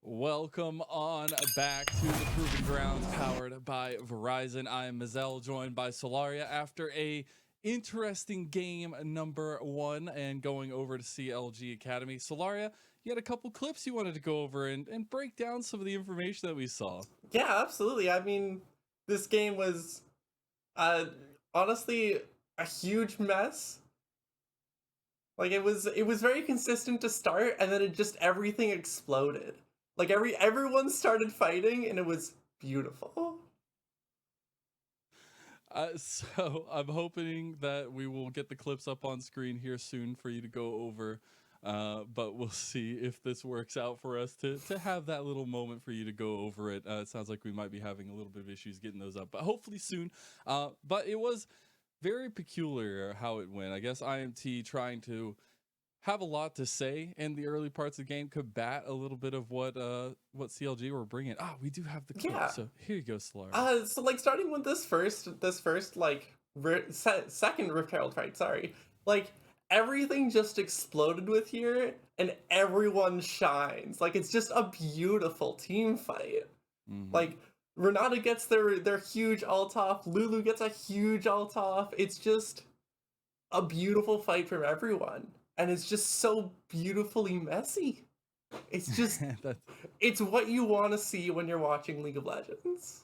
Welcome on back to the Proving Grounds powered by Verizon. I am Mazel, joined by Solaria after a interesting game number one and going over to CLG Academy. Solaria, you had a couple clips you wanted to go over and break down some of the information that we saw. Yeah, absolutely. I mean, this game was honestly a huge mess. Like it was very consistent to start, and then it just everything exploded. Like everyone started fighting, and it was beautiful. So I'm hoping that we will get the clips up on screen here soon for you to go over. But we'll see if this works out for us to have that little moment for you to go over it. It sounds like we might be having a little bit of issues getting those up, but hopefully soon. But it was very peculiar how it went. I guess IMT trying to have a lot to say in the early parts of the game, combat a little bit of what CLG were bringing. We do have the clip, Yeah. so here you go, Solar. So like starting with this first like second Rift Herald fight. Sorry, like everything just exploded with here, and everyone shines. Like it's just a beautiful team fight. Like Renata gets their huge ult off, Lulu gets a huge ult off. It's just a beautiful fight from everyone. And it's just so beautifully messy. It's just it's what you want to see when you're watching League of Legends.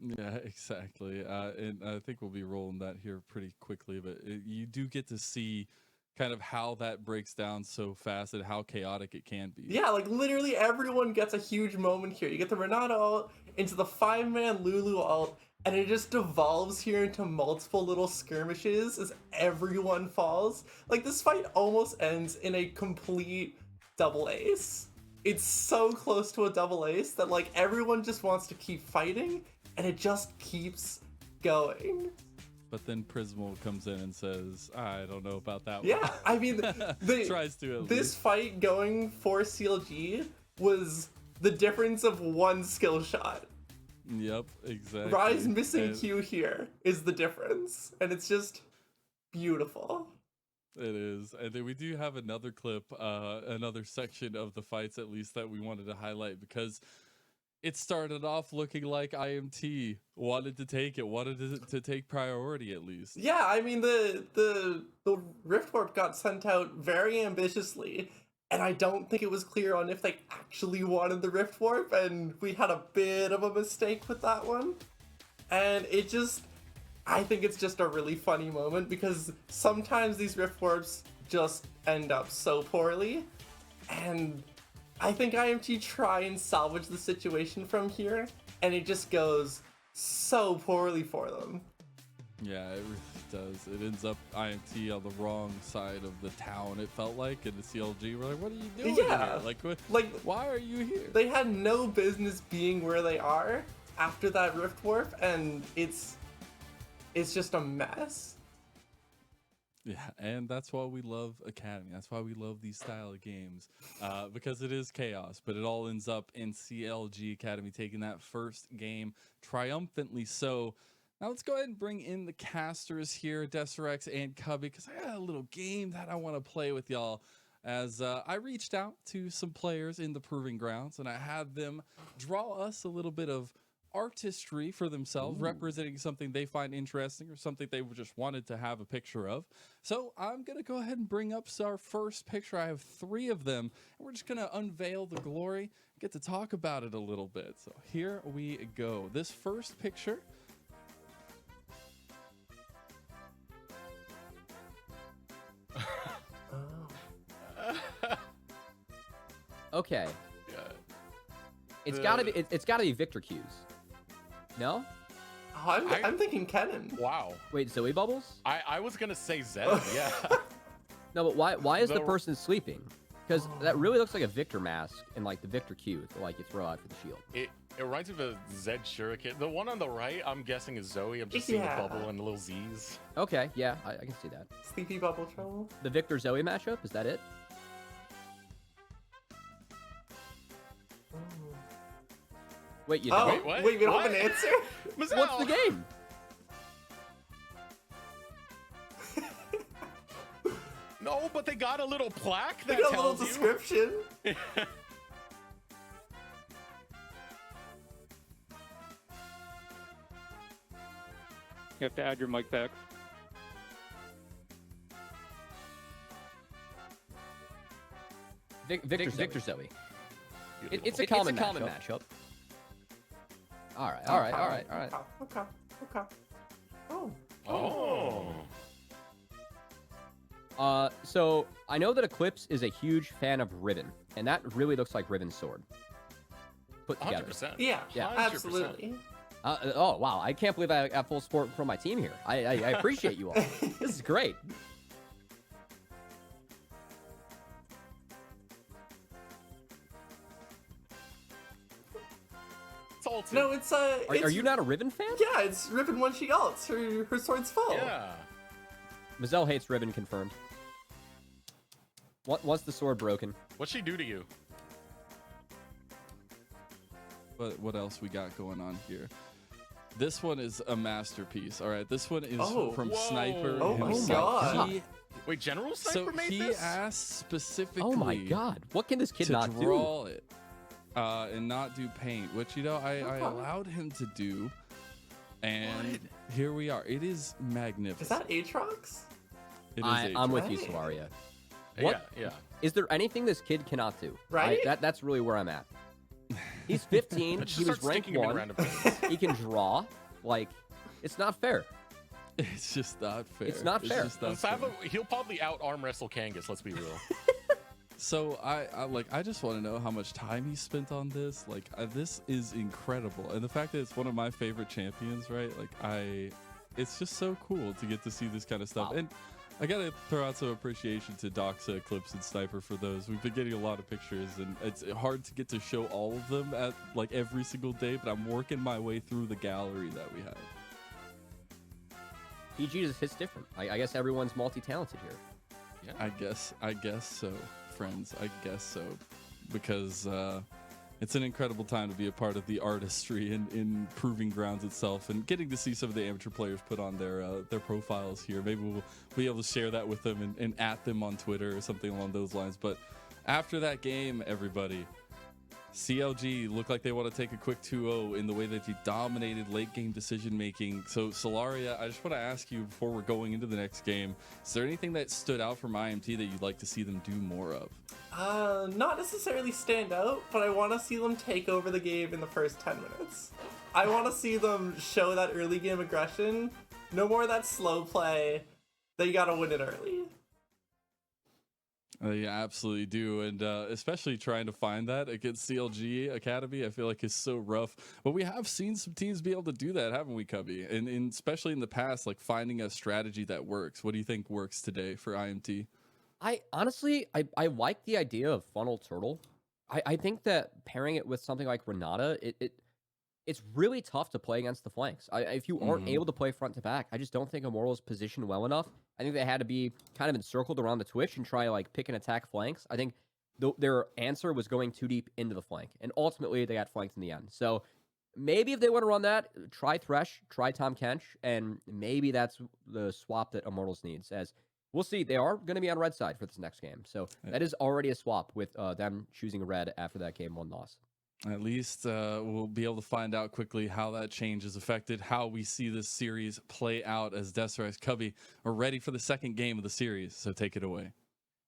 Yeah, exactly. And I think we'll be rolling that here pretty quickly, but you do get to see kind of how that breaks down so fast and how chaotic it can be. Yeah, like literally everyone gets a huge moment here. You get the Renata ult into the 5-man Lulu ult, and it just devolves here into multiple little skirmishes as everyone falls. Like this fight almost ends in a complete double ace. It's so close to a double ace that like everyone just wants to keep fighting, and it just keeps going. But then Prismal comes in and says, I don't know about that one. Yeah, I mean, tries to at this least. fight going for CLG was the difference of one skill shot. Yep, exactly. Rise missing Q here is the difference, and it's just beautiful. It is. And then we do have another clip, another section of the fights at least that we wanted to highlight, because it started off looking like IMT wanted to take it, wanted to take priority at least. Yeah, I mean the Rift Warp got sent out very ambitiously, and I don't think it was clear on if they actually wanted the Rift Warp, and we had a bit of a mistake with that one. And I think it's just a really funny moment, because sometimes these Rift Warps just end up so poorly, and I think IMT try and salvage the situation from here, and it just goes so poorly for them. Yeah, it really does. It ends up IMT on the wrong side of the town, it felt like, and the CLG were like, what are you doing here? Like, why are you here? They had no business being where they are after that Rift Warp, and it's just a mess. Yeah, and that's why we love Academy. That's why we love these style of games, because it is chaos, but it all ends up in CLG Academy taking that first game triumphantly. So now let's go ahead and bring in the casters here, Deserex and Cubby, because I got a little game that I want to play with y'all. As I reached out to some players in the Proving Grounds, and I had them draw us a little bit of artistry for themselves, representing something they find interesting or something they just wanted to have a picture of. So I'm gonna go ahead and bring up our first picture. I have 3 of them, and we're just gonna unveil the glory, get to talk about it a little bit. So here we go. This first picture, Okay. Yeah. It's gotta be Victor Q's. No? Oh, I'm thinking Kennen. Wow. Wait, Zoe bubbles? I was gonna say Zed. Yeah. No, but why is the The- person sleeping? Because that really looks like a Victor mask and like the Victor Q, like you throw out for the shield. It reminds me of a Zed Shuriken. The one on the right, I'm guessing is Zoe. I'm just seeing the bubble and the little Z's. Okay, yeah, I can see that. Sleepy Bubble Trouble. The Victor Zoe matchup, is that it? Wait, you Oh, don't? what? wait, we don't What? have an answer? Mazel! What's the game? No, but they got a little plaque They that got a little tells you. description. You have to add your mic back. Victor Zoe. It's a Beautiful. common matchup. All right. Okay. Oh. Oh. So I know that Eclipse is a huge fan of Riven, and that really looks like Riven's sword. Put together. 100%. Yeah, Yeah. 100%. absolutely. Oh wow! I can't believe I have full support from my team here. I appreciate you all. This is great. Salty. No, it's Are you not a Riven fan? Yeah, it's Riven when she ults. Her sword's full. Yeah. Mazel hates Riven, confirmed. What's the sword broken? What'd she do to you? But what else we got going on here? This one is a masterpiece. All right, this one is from Whoa. Sniper Oh my himself. God. He, Wait, General so Sniper made he this? asked specifically Oh my god! What can this kid to not do? draw it and not do paint, which I allowed him to do, and here we are. It is magnificent. Is that Aatrox? It is I'm with you, Right. Solaria. What? Yeah. Is there anything this kid cannot do? Right? That's really where I'm at. He's 15. Let's He just was start ranked sticking him in 1. random places. He can draw. Like, it's not fair. It's just not fair. It's not fair. just not Let's have fair. he'll probably out arm wrestle Kangas, let's be real. So I just want to know how much time he spent on this. Like this is incredible, and the fact that it's one of my favorite champions, right? Like it's just so cool to get to see this kind of stuff. Wow. And I gotta throw out some appreciation to Doxa, Eclipse, and Sniper for those. We've been getting a lot of pictures, and it's hard to get to show all of them at like every single day. But I'm working my way through the gallery that we have. PG just hits different. I guess everyone's multi-talented here. Yeah. I guess so, friends. I guess so, because it's an incredible time to be a part of the artistry in Proving Grounds itself, and getting to see some of the amateur players put on their profiles here. Maybe we'll be able to share that with them and at them on Twitter or something along those lines. But after that game, everybody, CLG looked like they want to take a quick 2-0 in the way that you dominated late game decision making. So Solaria, I just want to ask you before we're going into the next game, is there anything that stood out from IMT that you'd like to see them do more of? Not necessarily stand out, but I want to see them take over the game in the first 10 minutes. I want to see them show that early game aggression. No more of that slow play. They gotta win it early. They absolutely do, and especially trying to find that against CLG Academy, I feel like is so rough. But we have seen some teams be able to do that, haven't we, Cubby? And especially in the past, like finding a strategy that works. What do you think works today for IMT? I honestly like the idea of Funnel Turtle. I think that pairing it with something like Renata, it's really tough to play against the flanks. If you aren't able to play front to back, I just don't think Immortals positioned well enough. I think they had to be kind of encircled around the Twitch and try like pick and attack flanks. I think their answer was going too deep into the flank, and ultimately they got flanked in the end. So maybe if they want to run that, try Thresh, try Tom Kench, and maybe that's the swap that Immortals needs. As we'll see, they are going to be on red side for this next game, so that is already a swap with them choosing red after that game 1 loss. At least we'll be able to find out quickly how that change has affected how we see this series play out as Desiree Cubby are ready for the second game of the series. So take it away.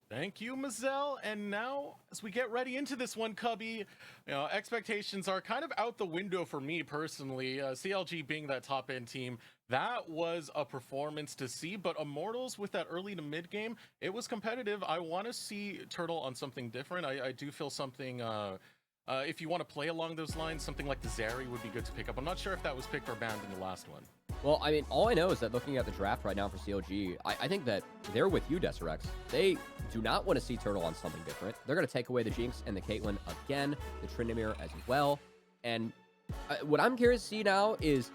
Thank you, Mazel. And now, as we get ready into this one, Cubby, expectations are kind of out the window for me personally. CLG being that top-end team, that was a performance to see. But Immortals with that early to mid game, it was competitive. I want to see Turtle on something different. I do feel something... if you want to play along those lines, something like the Zeri would be good to pick up. I'm not sure if that was picked or banned in the last one. Well, I mean, all I know is that looking at the draft right now for CLG, I think that they're with you, Desirex. They do not want to see Turtle on something different. They're going to take away the Jinx and the Caitlyn again, the Tryndamere as well. And what I'm curious to see now is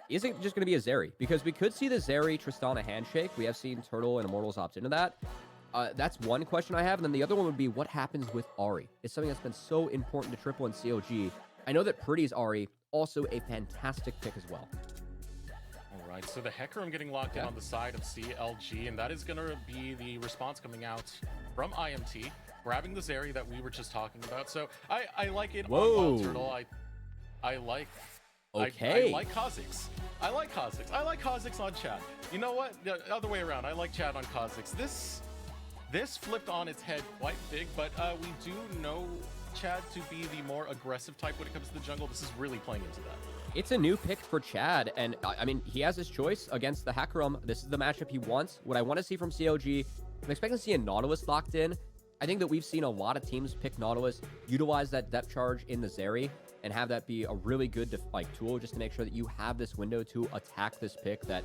it just going to be a Zeri? Because we could see the Zeri Tristana handshake. We have seen Turtle and Immortals opt into that. That's one question I have. And then the other one would be what happens with Ahri? It's something that's been so important to Triple and CLG. I know that Pretty's Ahri, also a fantastic pick as well. All right, so the Hecarim getting locked in on the side of CLG, and that is going to be the response coming out from IMT, grabbing the Zeri that we were just talking about. So I like it Whoa. on Turtle. I like... Okay. I like Kha'Zix. I like Kha'Zix. I like Kha'Zix on Chad. You know what? The other way around. I like Chad on Kha'Zix. This flipped on its head quite big, but we do know Chad to be the more aggressive type when it comes to the jungle. This is really playing into that. It's a new pick for Chad, and I mean, he has his choice against the Hecarim. This is the matchup he wants. What I want to see from CLG, I'm expecting to see a Nautilus locked in. I think that we've seen a lot of teams pick Nautilus, utilize that depth charge in the Zeri, and have that be a really good tool just to make sure that you have this window to attack this pick that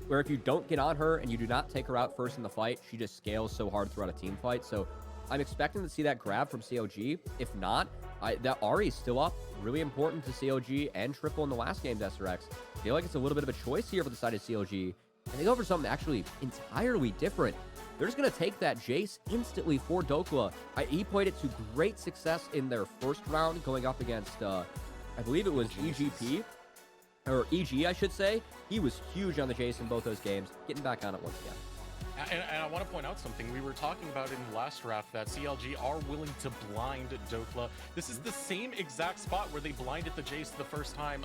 where if you don't get on her and you do not take her out first in the fight, she just scales so hard throughout a team fight. So I'm expecting to see that grab from CLG. If not, that Ahri is still up. Really important to CLG and Triple in the last game, SRX. I feel like it's a little bit of a choice here for the side of CLG. And they go for something actually entirely different. They're just going to take that Jace instantly for Dokla. He played it to great success in their first round going up against, I believe it was EGP. Or EG, I should say. He was huge on the Jace in both those games. Getting back on it once again. And I want to point out something. We were talking about in the last draft that CLG are willing to blind Dokla. This is the same exact spot where they blinded the Jace the first time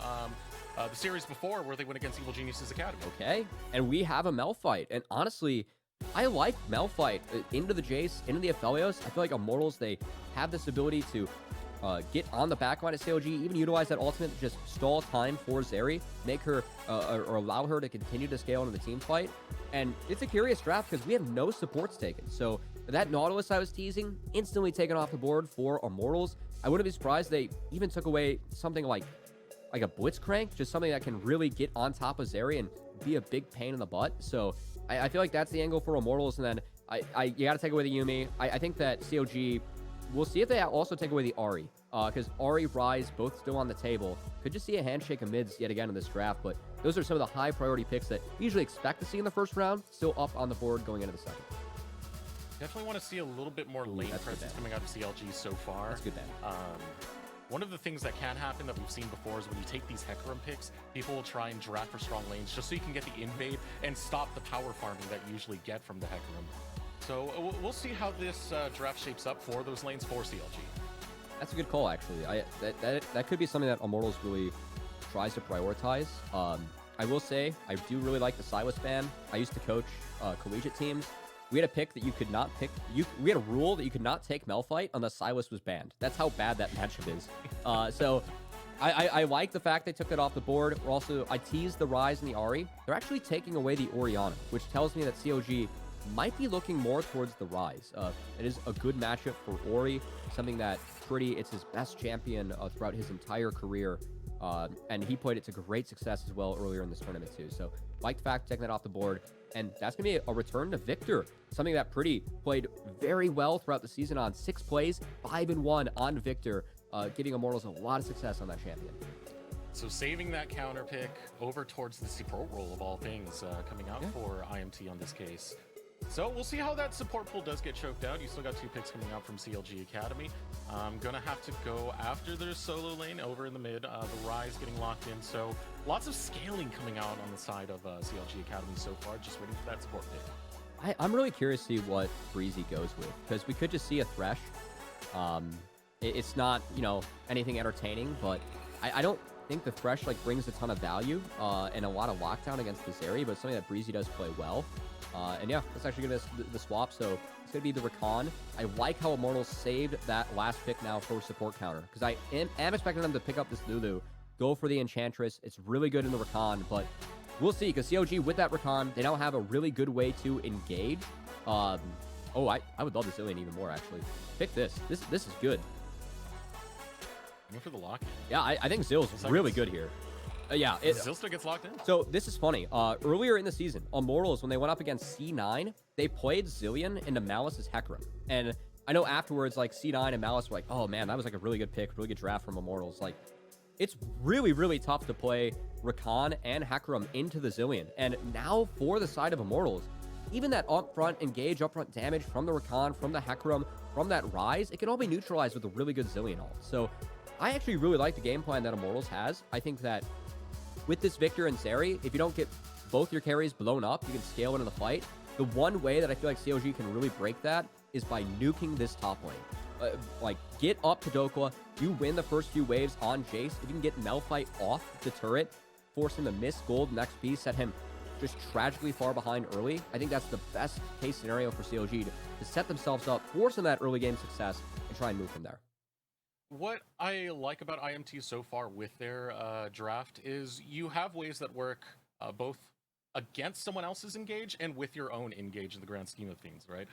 the series before where they went against Evil Genius's Academy. Okay, and we have a Malphite. And honestly, I like Malphite into the Jace, into the Aphelios. I feel like Immortals, they have this ability to get on the backline of CLG, even utilize that ultimate to just stall time for Zeri, make her or allow her to continue to scale into the team fight. And it's a curious draft because we have no supports taken. So that Nautilus I was teasing, instantly taken off the board for Immortals. I wouldn't be surprised they even took away something like a Blitzcrank, just something that can really get on top of Zeri and be a big pain in the butt. So I feel like that's the angle for Immortals. And then you got to take away the Yuumi. I think that CLG, we'll see if they also take away the Ahri. Because Ahri, Ryze, both still on the table. Could just see a handshake of mids yet again in this draft. But those are some of the high priority picks that we usually expect to see in the first round. Still up on the board going into the second. Definitely want to see a little bit more lane presence coming out of CLG so far. That's good, man. One of the things that can happen that we've seen before is when you take these Hecarim picks, people will try and draft for strong lanes just so you can get the invade and stop the power farming that you usually get from the Hecarim. So we'll see how this draft shapes up for those lanes for CLG. That's a good call, actually. That could be something that Immortals really tries to prioritize. I will say, I do really like the Silas ban. I used to coach collegiate teams. We had a pick that you could not pick. We had a rule that you could not take Malphite unless Silas was banned. That's how bad that matchup is. So I like the fact they took it off the board. We're also, I teased the Ryze and the Ahri. They're actually taking away the Orianna, which tells me that CLG might be looking more towards the Ryze. It is a good matchup for Ori, something that it's his best champion throughout his entire career. And he played it to great success as well earlier in this tournament too. So like the fact taking that off the board. And that's going to be a return to Victor, something that Pretty played very well throughout the season on 6 plays, 5-1 on Victor, giving Immortals a lot of success on that champion. So saving that counter pick over towards the support role of all things coming out for IMT on this case. So we'll see how that support pool does get choked out. You still got 2 picks coming out from CLG Academy. I'm going to have to go after their solo lane over in the mid. The Ryze getting locked in. So lots of scaling coming out on the side of CLG Academy so far. Just waiting for that support pick. I'm really curious to see what Breezy goes with, because we could just see a Thresh. It's not, anything entertaining, but I don't think the Thresh brings a ton of value and a lot of lockdown against the Zeri, but it's something that Breezy does play well. And yeah, that's actually going to be the swap. So it's going to be the Rakan. I like how Immortals saved that last pick now for support counter, because I am expecting them to pick up this Lulu, go for the Enchantress. It's really good in the Rakan, but we'll see, because CLG with that Rakan, they now have a really good way to engage. I would love the Zillion even more, actually. Pick this. This is good. Going for the lock-in. Yeah, I think Zill's really good here. Zill still gets locked in. So this is funny. Earlier in the season, Immortals, when they went up against C9, they played Zillion into Malice's Hecarim. And I know afterwards, C9 and Malice were like, oh man, that was a really good pick, really good draft from Immortals. It's really, really tough to play Rakan and Hecarim into the Zillion. And now for the side of Immortals, even that upfront engage, upfront damage from the Rakan, from the Hecarim, from that Ryze, it can all be neutralized with a really good Zillion ult. So I actually really like the game plan that Immortals has. I think that with this Victor and Zeri, if you don't get both your carries blown up, you can scale into the fight. The one way that I feel like CLG can really break that is by nuking this top lane. like get up to Dokla. You win the first few waves on Jace. If you can get Malphite off the turret, force him to miss gold next piece, set him just tragically far behind early. I think that's the best case scenario for CLG to set themselves up, force them that early game success, and try and move from there. What I like about IMT so far with their draft is you have ways that work both against someone else's engage and with your own engage in the grand scheme of things, right?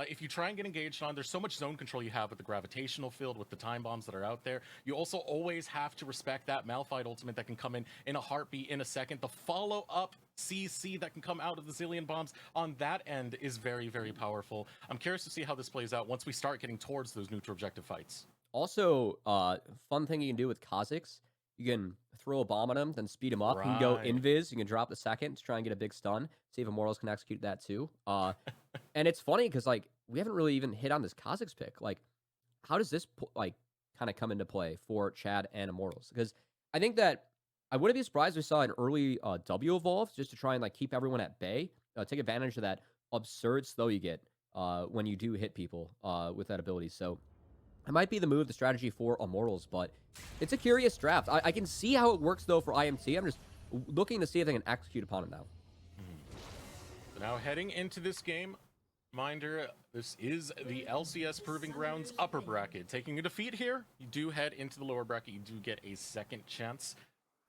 If you try and get engaged on, there's so much zone control you have with the gravitational field, with the time bombs that are out there. You also always have to respect that Malphite ultimate that can come in a heartbeat, in a second. The follow-up CC that can come out of the zillion bombs on that end is very, very powerful. I'm curious to see how this plays out once we start getting towards those neutral objective fights. Also, fun thing you can do with Kha'Zix, you can throw a bomb on him, then speed him up. You can go invis, you can drop the second to try and get a big stun. See if Immortals can execute that too. And it's funny because like we haven't really even hit on this Kha'Zix pick. Like, how does this like kind of come into play for Chad and Immortals? Because I think that I wouldn't be surprised if we saw an early W evolve just to try and like keep everyone at bay, take advantage of that absurd slow you get when you do hit people with that ability. So it might be the move, the strategy for Immortals, but it's a curious draft. I can see how it works, though, for IMT. I'm just looking to see if they can execute upon it now. So now heading into this game, reminder, this is the LCS Proving Grounds upper bracket. Taking a defeat here, you do head into the lower bracket. You do get a second chance.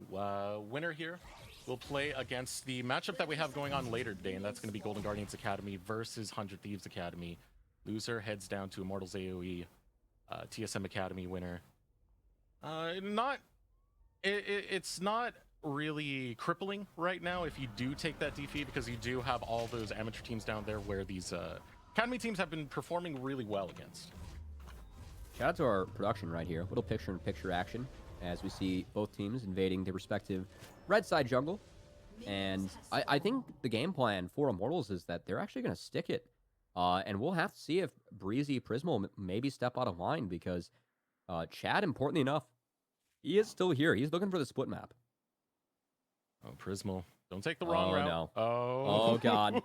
Winner here will play against the matchup that we have going on later today, and that's going to be Golden Guardians Academy versus 100 Thieves Academy. Loser heads down to Immortals AoE. TSM Academy winner. It's not really crippling right now if you do take that defeat, because you do have all those amateur teams down there where these Academy teams have been performing really well against. Shout out to our production right here. Little picture-in-picture action as we see both teams invading their respective red side jungle. And I think the game plan for Immortals is that they're actually going to stick it. And we'll have to see if Breezy Prismal maybe step out of line, because Chad, importantly enough, he is still here. He's looking for the split map. Oh, Prismal. Don't take the wrong route. No. Oh, God.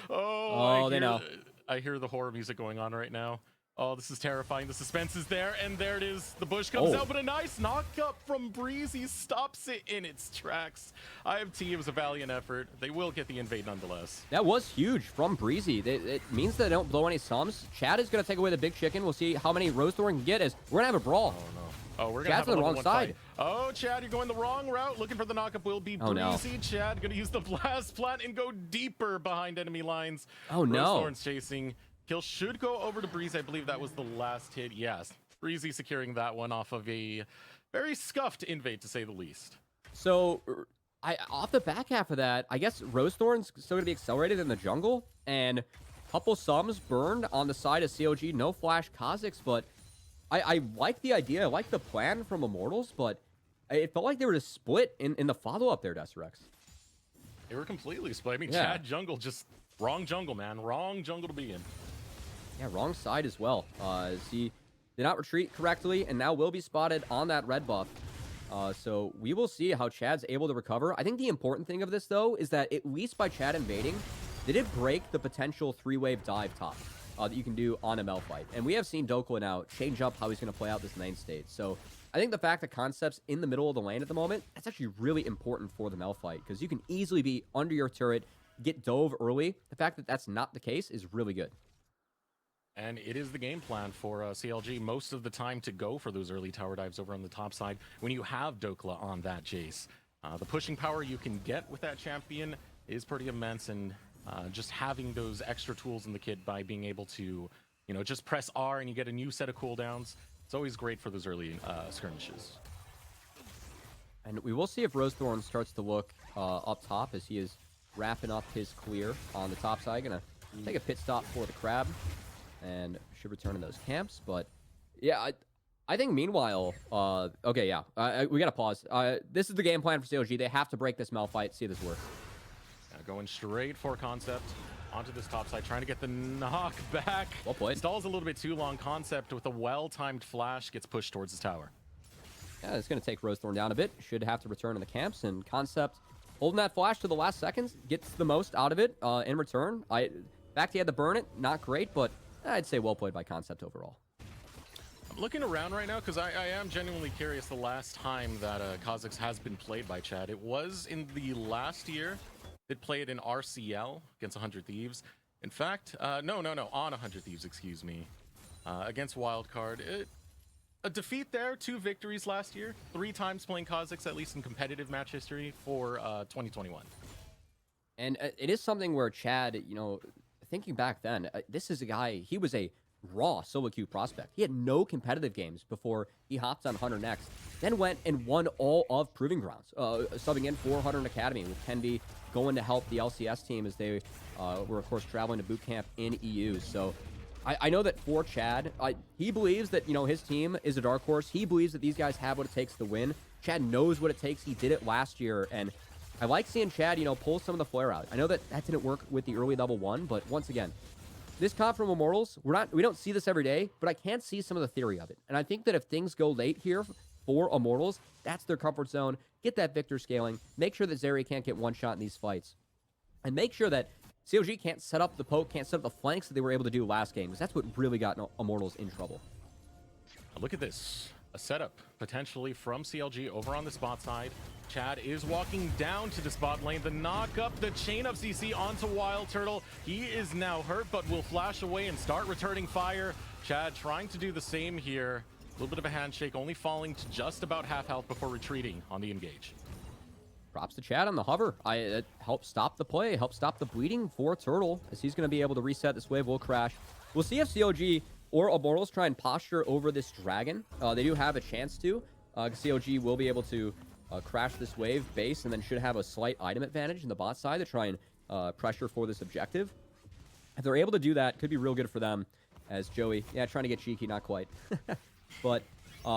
Oh, they know. I hear the horror music going on right now. Oh, this is terrifying. The suspense is there, and there it is. The bush comes out, but a nice knock-up from Breezy stops it in its tracks. IMT, it was a valiant effort. They will get the invade nonetheless. That was huge from Breezy. It means that they don't blow any sums. Chad is going to take away the big chicken. We'll see how many Rose Thorn can get as we're going to have a brawl. Oh, no. Oh, we're going to have on the wrong side. Oh, Chad, you're going the wrong route. Looking for the knock-up will be Breezy. No. Chad going to use the blast plant and go deeper behind enemy lines. Oh, no. Rose Thorn's chasing. Kill should go over to Breezy. I believe that was the last hit. Yes, Breezy securing that one off of a very scuffed invade, to say the least. So, off the back half of that, I guess Rose Thorn's still going to be accelerated in the jungle, and a couple sums burned on the side of CLG. No flash Kha'Zix, but I like the idea. I like the plan from Immortals, but it felt like they were just split in the follow-up there, Deserex. They were completely split. I mean, Yeah. Chad jungle, just wrong jungle, man. Wrong jungle to be in. Yeah, wrong side as well. He did not retreat correctly, and now will be spotted on that red buff. So we will see how Chad's able to recover. I think the important thing of this, though, is that at least by Chad invading, they did break the potential 3-wave dive top that you can do on a Malphite. And we have seen Dokla now change up how he's going to play out this lane state. So I think the fact that Concept's in the middle of the lane at the moment, that's actually really important for the Malphite, because you can easily be under your turret, get dove early. The fact that that's not the case is really good. And it is the game plan for CLG most of the time to go for those early tower dives over on the top side when you have Dokla on that Jace. The pushing power you can get with that champion is pretty immense, and just having those extra tools in the kit by being able to, just press R and you get a new set of cooldowns, it's always great for those early skirmishes. And we will see if Rose Thorn starts to look up top as he is wrapping up his clear on the top side. Gonna take a pit stop for the crab and should return to those camps. But yeah, I think meanwhile, okay, yeah, we gotta pause. This is the game plan for CLG. They have to break this Malphite, see if this works. Going straight for Concept onto this top side, trying to get the knock back. Well played. Stalls a little bit too long. Concept with a well-timed flash gets pushed towards the tower. Yeah, it's going to take Rose Thorn down a bit. Should have to return to the camps, and Concept holding that flash to the last seconds gets the most out of it in return. Fact he had to burn it, not great, but I'd say well played by Concept overall. Looking around right now, because I am genuinely curious the last time that Kha'Zix has been played by Chad. It was in the last year. It played in RCL against 100 Thieves. In fact, no, on 100 Thieves, excuse me. Against Wildcard. A defeat there, 2 victories last year. 3 times playing Kha'Zix, at least in competitive match history for 2021. And it is something where Chad, you know, thinking back then, this is a guy, he was a raw solo queue prospect. He had no competitive games before he hopped on Hunter Next, then went and won all of Proving Grounds, subbing in for Hunter Academy, with Kenby going to help the LCS team as they were, of course, traveling to boot camp in EU. So I know that for Chad, he believes that, you know, his team is a dark horse. He believes that these guys have what it takes to win. Chad knows what it takes. He did it last year, and I like seeing Chad, you know, pull some of the flare out. I know that didn't work with the early level 1, but once again, this comp from Immortals, we don't see this every day, but I can see some of the theory of it. And I think that if things go late here for Immortals, that's their comfort zone. Get that Victor scaling. Make sure that Zeri can't get one shot in these fights. And make sure that CLG can't set up the poke, can't set up the flanks that they were able to do last game, because that's what really got Immortals in trouble. Look at this. A setup potentially from CLG over on the spot side. Chad is walking down to the spot lane. The knock up, the chain of CC onto Wild Turtle. He is now hurt, but will flash away and start returning fire. Chad trying to do the same here. A little bit of a handshake, only falling to just about half health before retreating on the engage. Props to Chad on the hover. It helped stop the play, helped stop the bleeding for Turtle, as he's going to be able to reset. This wave will crash. We'll see if CLG or Immortals try and posture over this dragon. They do have a chance to. CLG will be able to crash this wave base, and then should have a slight item advantage in the bot side to try and pressure for this objective. If they're able to do that, could be real good for them. As Joey, trying to get cheeky, not quite. But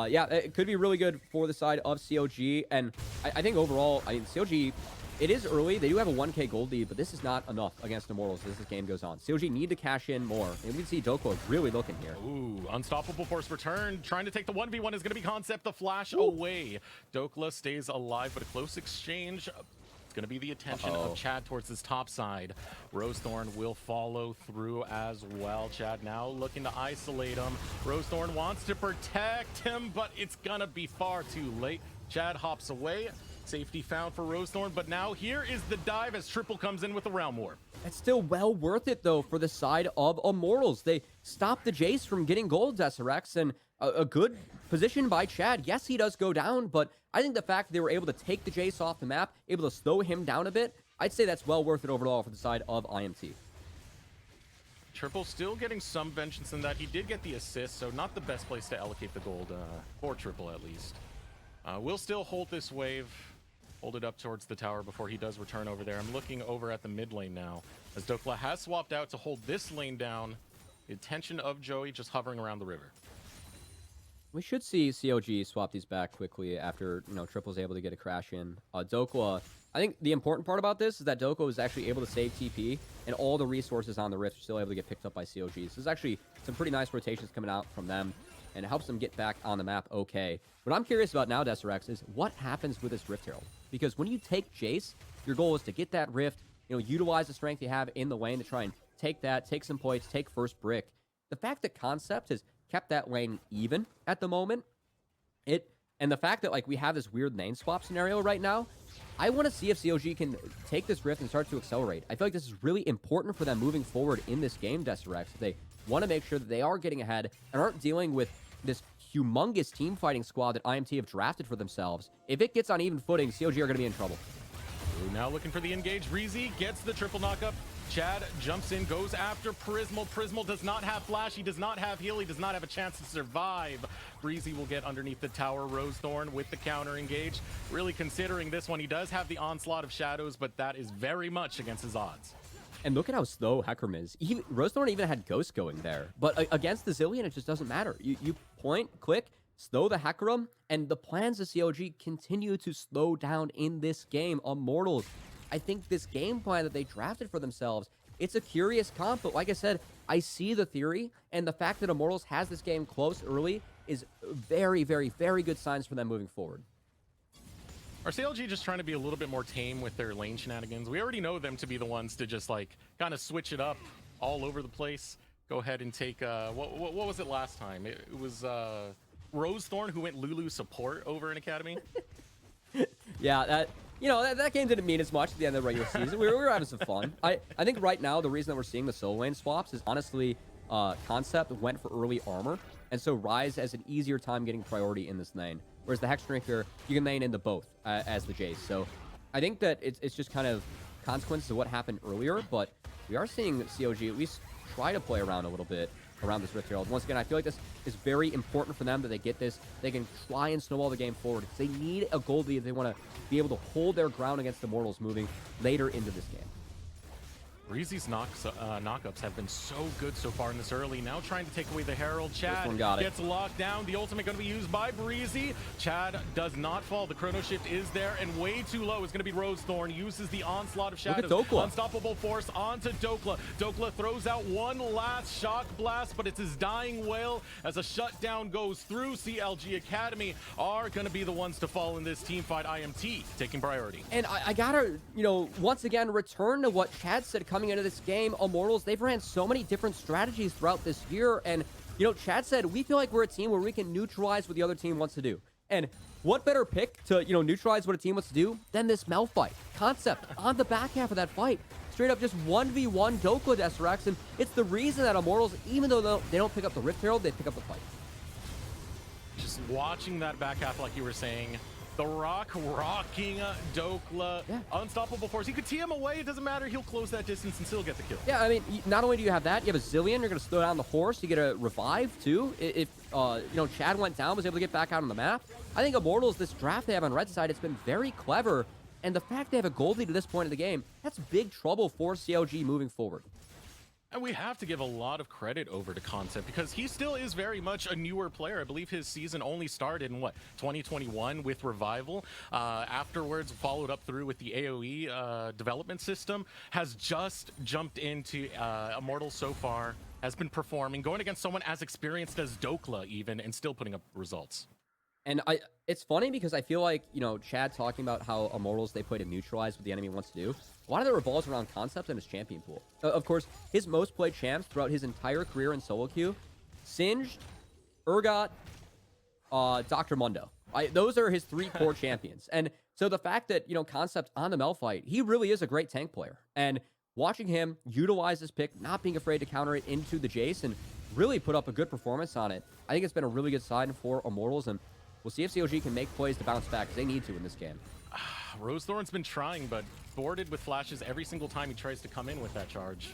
yeah, it could be really good for the side of CLG. And I think overall, I mean, CLG, it is early. They do have a 1K gold lead, but this is not enough against Immortals as this game goes on. CLG need to cash in more. And we can see Dokla really looking here. Ooh, unstoppable force return. Trying to take the 1v1 is going to be Concept. The flash away. Dokla stays alive, but a close exchange. It's going to be the attention of Chad towards his top side. Rosethorn will follow through as well. Chad now looking to isolate him. Rosethorn wants to protect him, but it's going to be far too late. Chad hops away. Safety found for Rosethorn, but now here is the dive as Triple comes in with the Realm War. It's still well worth it, though, for the side of Immortals. They stopped the Jace from getting gold, SRX, and a good position by Chad. Yes, he does go down, but I think the fact they were able to take the Jace off the map, able to slow him down a bit, I'd say that's well worth it overall for the side of IMT. Triple still getting some vengeance in that. He did get the assist, so not the best place to allocate the gold for Triple, at least. We'll still hold this wave. Hold it up towards the tower before he does return over there. I'm looking over at the mid lane now, as Dokla has swapped out to hold this lane down. The attention of Joey just hovering around the river. We should see CLG swap these back quickly after, you know, Triple's able to get a crash in. Dokla, I think the important part about this is that Dokla was actually able to save TP, and all the resources on the Rift are still able to get picked up by CLG. So there's actually some pretty nice rotations coming out from them, and it helps them get back on the map okay. What I'm curious about now, Desrex, is what happens with this Rift Herald? Because when you take Jace, your goal is to get that Rift, you know, utilize the strength you have in the lane to try and take that, take some points, take first brick. The fact that Concept has kept that lane even at the moment, and the fact that, like, we have this weird lane swap scenario right now, I want to see if CLG can take this Rift and start to accelerate. I feel like this is really important for them moving forward in this game, Desrex. They want to make sure that they are getting ahead and aren't dealing with this humongous team fighting squad that IMT have drafted for themselves. If it gets on even footing, CLG are going to be in trouble. Ooh, now looking for the engage. Reezy gets the triple knockup. Chad jumps in, goes after Prismal. Prismal does not have flash. He does not have heal. He does not have a chance to survive. Breezy will get underneath the tower. Rosethorn with the counter engage. Really considering this one, he does have the onslaught of shadows, but that is very much against his odds. And look at how slow Hecarim is. Rosethorn even had Ghost going there. But against the Zillion, it just doesn't matter. You point, click, slow the Hecarim, and the plans of CLG continue to slow down in this game. Immortals, I think this game plan that they drafted for themselves, it's a curious comp, but like I said, I see the theory, and the fact that Immortals has this game close early is very, very, very good signs for them moving forward. Are CLG just trying to be a little bit more tame with their lane shenanigans? We already know them to be the ones to just, like, kind of switch it up all over the place. go ahead and take what was it last time? It was Rosethorn who went Lulu support over in Academy. Yeah, that game didn't mean as much at the end of the regular season. We were having some fun. I think right now the reason that we're seeing the solo lane swaps is honestly Concept went for early armor, and so Ryze has an easier time getting priority in this lane. Whereas the Hexdrinker, you can lane into both as the Jace. So I think that it's just kind of consequences of what happened earlier, but we are seeing CLG at least try to play around a little bit around this Rift Herald. Once again, I feel like this is very important for them that they get this. They can try and snowball the game forward because they need a gold lead if they want to be able to hold their ground against Immortals moving later into this game. Breezy's knockups have been so good so far in this early. Now trying to take away the Herald. Chad one got it. gets locked down. The ultimate going to be used by Breezy. Chad does not fall. The chrono shift is there and way too low is going to be Rosethorn. Uses the onslaught of shadows. Look at Dokla. Unstoppable force onto Dokla. Dokla throws out one last shock blast, but it's his dying wail as a shutdown goes through. CLG Academy are going to be the ones to fall in this team fight. IMT taking priority. And I gotta, once again, return to what Chad said coming into this game. Immortals, they've ran so many different strategies throughout this year, and Chad said we feel like we're a team where we can neutralize what the other team wants to do. And what better pick to neutralize what a team wants to do than this Mel fight? Concept on the back half of that fight, straight up just 1v1 Dokla Desrex, and it's the reason that Immortals, even though they don't pick up the Rift Herald, they pick up the fight. Just watching that back half, like you were saying, the rocking Dokla, Yeah. unstoppable force. He could tee him away. It doesn't matter. He'll close that distance and still get the kill. Yeah, I mean, not only do you have that, you have a Zillion. You're going to slow down the horse. You get a revive, too. If, Chad went down, was able to get back out on the map. I think Immortals, this draft they have on red side, it's been very clever. And the fact they have a gold lead at this point in the game, that's big trouble for CLG moving forward. And we have to give a lot of credit over to Concept because he still is very much a newer player. I believe his season only started in 2021 with Revival. Afterwards, followed up through with the AoE development system. Has just jumped into Immortals so far. Has been performing, going against someone as experienced as Dokla even, and still putting up results. And it's funny because I feel like, Chad talking about how Immortals, they play to neutralize what the enemy wants to do. A lot of it revolves around Concept and his champion pool. Of course, his most played champs throughout his entire career in solo queue, Singed, Urgot, Dr. Mundo. Those are his three core champions. And so the fact that, Concept on the Mel fight, he really is a great tank player. And watching him utilize this pick, not being afraid to counter it into the Jace, and really put up a good performance on it, I think it's been a really good sign for Immortals, and we'll see if CLG can make plays to bounce back, because they need to in this game. Rosethorn's been trying, but boarded with flashes every single time he tries to come in with that charge.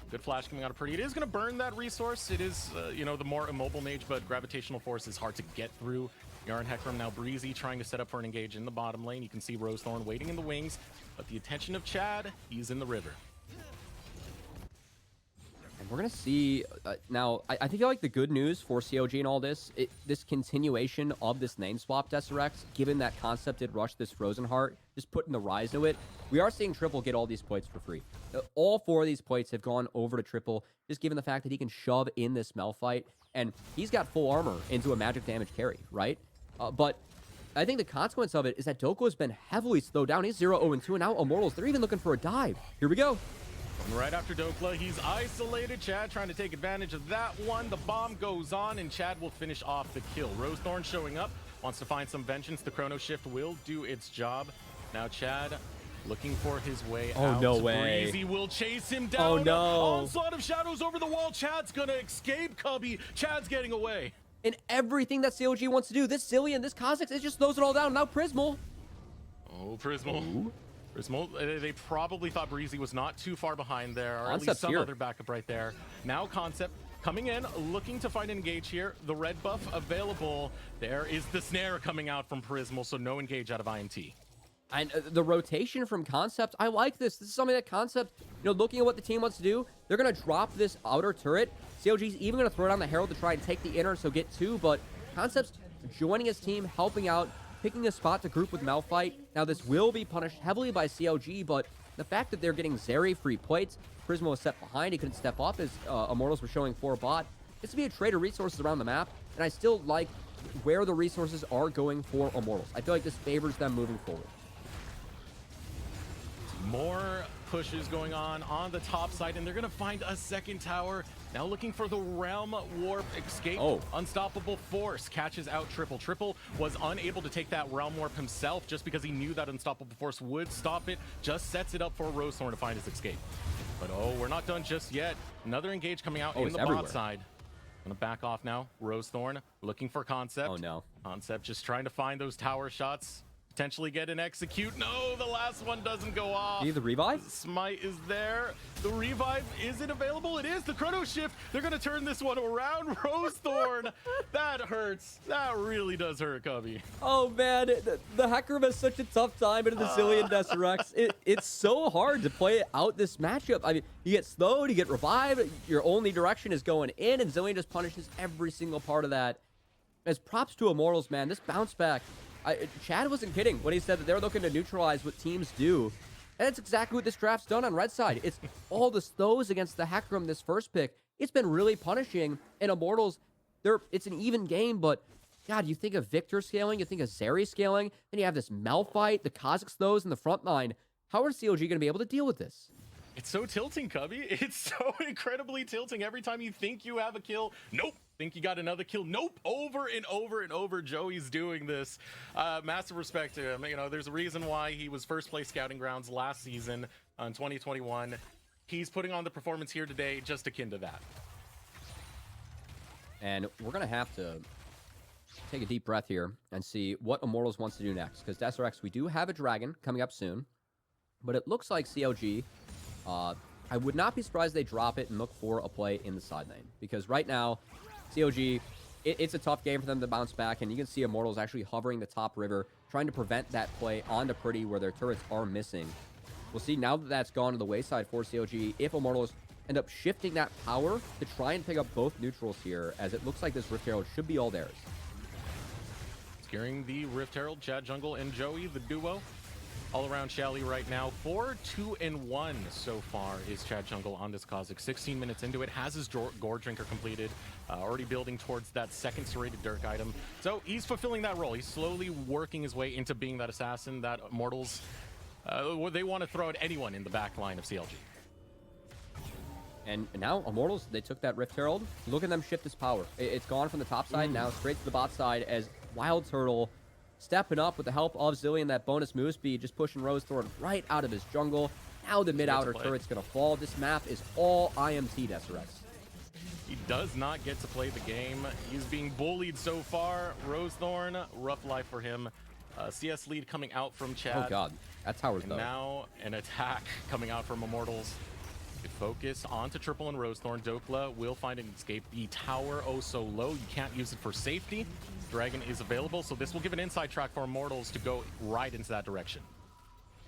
Good flash coming out of Pretty. It is going to burn that resource. It is, the more immobile mage, but gravitational force is hard to get through. Yarn Hecarim now Breezy trying to set up for an engage in the bottom lane. You can see Rosethorn waiting in the wings, but the attention of Chad, he's in the river. And we're going to see, now, I feel like the good news for CLG and all this, this continuation of this name swap Desrex, given that Concept did rush this Frozen Heart, just putting the Rise to it, we are seeing Triple get all these plates for free. All four of these plates have gone over to Triple, just given the fact that he can shove in this Mel fight, and he's got full armor into a magic damage carry, right? But I think the consequence of it is that Dokla has been heavily slowed down. He's 0-0-2, and now Immortals, they're even looking for a dive. Here we go. And right after Dokla, he's isolated. Chad trying to take advantage of that one. The bomb goes on, and Chad will finish off the kill. Rosethorn showing up, wants to find some vengeance. The chrono shift will do its job. Now Chad looking for his way out. Oh, no way. Breezy will chase him down. Oh, no. Onslaught of shadows over the wall. Chad's gonna escape, Cubby. Chad's getting away. And everything that CLG wants to do, this Zillion, this Kha'Zix, it just slows it all down. Now Prismal. Oh, Prismal. Ooh. They probably thought Breezy was not too far behind there, or at least Concept's some here. other backup right there. Now Concept coming in, looking to find an engage here. The red buff available. There is the snare coming out from Prismal, so no engage out of IMT. And the rotation from Concept, I like this. This is something that Concept, looking at what the team wants to do, they're going to drop this outer turret. CLG's even going to throw down the Herald to try and take the inner, so get two, but Concept's joining his team, helping out, picking a spot to group with Malphite. Now, this will be punished heavily by CLG, but the fact that they're getting Zeri free plates, Prismo was set behind, he couldn't step up as Immortals were showing 4 bot. It's to be a trade of resources around the map, and I still like where the resources are going for Immortals. I feel like this favors them moving forward. More pushes going on the top side, and they're gonna find a second tower. Now looking for the Realm Warp escape. Oh. Unstoppable Force catches out Triple. Triple was unable to take that Realm Warp himself just because he knew that Unstoppable Force would stop it. Just sets it up for Rosethorn to find his escape. But oh, we're not done just yet. Another engage coming out in the bot side. Gonna back off now. Rosethorn looking for Concept. Oh no. Concept just trying to find those tower shots. Potentially get an execute. No, the last one doesn't go off. See the revive? Smite is there. The revive, is it available? It is. The chrono shift. They're going to turn this one around. Rosethorn. That hurts. That really does hurt, Cubby. Oh man, the Hecarim has such a tough time into the Zillion Desert. It's so hard to play out this matchup. I mean, you get slowed, you get revived, your only direction is going in, and Zillion just punishes every single part of that. As props to Immortals, man, this bounce back. Chad wasn't kidding when he said that they're looking to neutralize what teams do. And that's exactly what this draft's done on red side. It's all the slows against the Hecarim this first pick. It's been really punishing. And Immortals, it's an even game, but God, you think of Victor scaling, you think of Zeri scaling, then you have this Malphite, the Kha'Zix slows in the front line. How are CLG going to be able to deal with this? It's so tilting, Cubby. It's so incredibly tilting. Every time you think you have a kill, nope. Think you got another kill, nope. Over and over and over, Joey's doing this. Massive respect to him. You know, there's a reason why he was first place scouting grounds last season in 2021. He's putting on the performance here today just akin to that. And we're going to have to take a deep breath here and see what Immortals wants to do next. Because Desert, we do have a dragon coming up soon. But it looks like CLG, I would not be surprised they drop it and look for a play in the side lane. Because right now, CLG, it's a tough game for them to bounce back. And you can see Immortals actually hovering the top river, trying to prevent that play onto Pretty where their turrets are missing. We'll see now that that's gone to the wayside for CLG, if Immortals end up shifting that power to try and pick up both neutrals here, as it looks like this Rift Herald should be all theirs. Securing the Rift Herald, Chad Jungle and Joey, the duo. All around Shally right now. 4-2-1 so far is Chad Jungle on this Kha'Zix. 16 minutes into it, has his Gore Drinker completed. Already building towards that second serrated Dirk item. So he's fulfilling that role. He's slowly working his way into being that assassin that Immortals, they want to throw at anyone in the back line of CLG. And now Immortals, they took that Rift Herald. Look at them shift this power. It's gone from the top side now straight to the bot side as Wild Turtle stepping up with the help of Zillion, that bonus move speed, just pushing Rosethorn right out of his jungle. Now the mid-outer turret's going to fall. This map is all IMT, Deseret. He does not get to play the game. He's being bullied so far. Rosethorn, rough life for him. CS lead coming out from Chad. Oh god, that tower's and though. Now an attack coming out from Immortals. They focus onto Triple and Rosethorn. Dokla will find an escape. The tower oh so low, you can't use it for safety. Dragon is available, so this will give an inside track for Immortals to go right into that direction.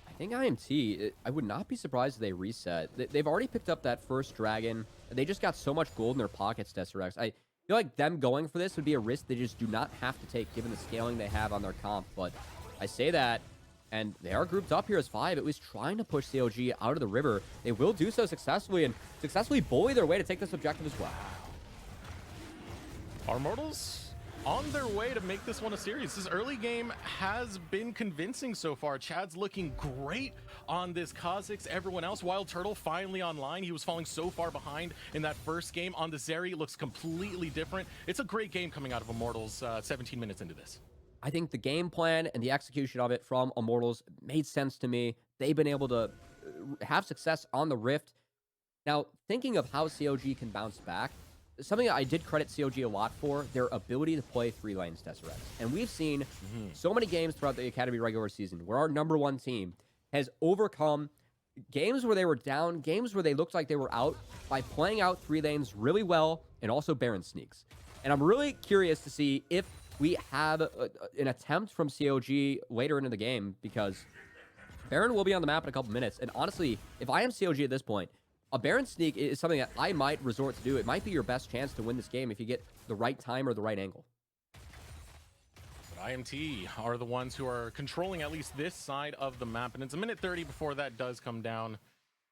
I think IMT, I would not be surprised if they reset. They've already picked up that first dragon. They just got so much gold in their pockets, Deseret. I feel like them going for this would be a risk they just do not have to take given the scaling they have on their comp. But I say that, and they are grouped up here as 5, at least trying to push CLG out of the river. They will do so successfully and successfully bully their way to take this objective as well. Are Immortals on their way to make this one a series? This early game has been convincing so far. Chad's looking great on this Kha'Zix. Everyone else, Wild Turtle finally online. He was falling so far behind in that first game. On the Zeri, looks completely different. It's a great game coming out of Immortals 17 minutes into this. I think the game plan and the execution of it from Immortals made sense to me. They've been able to have success on the Rift. Now, thinking of how CLG can bounce back, something that I did credit CLG a lot for, their ability to play 3 lanes, Deseret. And we've seen so many games throughout the Academy regular season where our #1 team has overcome games where they were down, games where they looked like they were out, by playing out 3 lanes really well and also Baron sneaks. And I'm really curious to see if we have an attempt from CLG later into the game, because Baron will be on the map in a couple minutes. And honestly, if I am CLG at this point, a Baron sneak is something that I might resort to do. It might be your best chance to win this game if you get the right time or the right angle. But IMT are the ones who are controlling at least this side of the map, and it's a minute 30 before that does come down.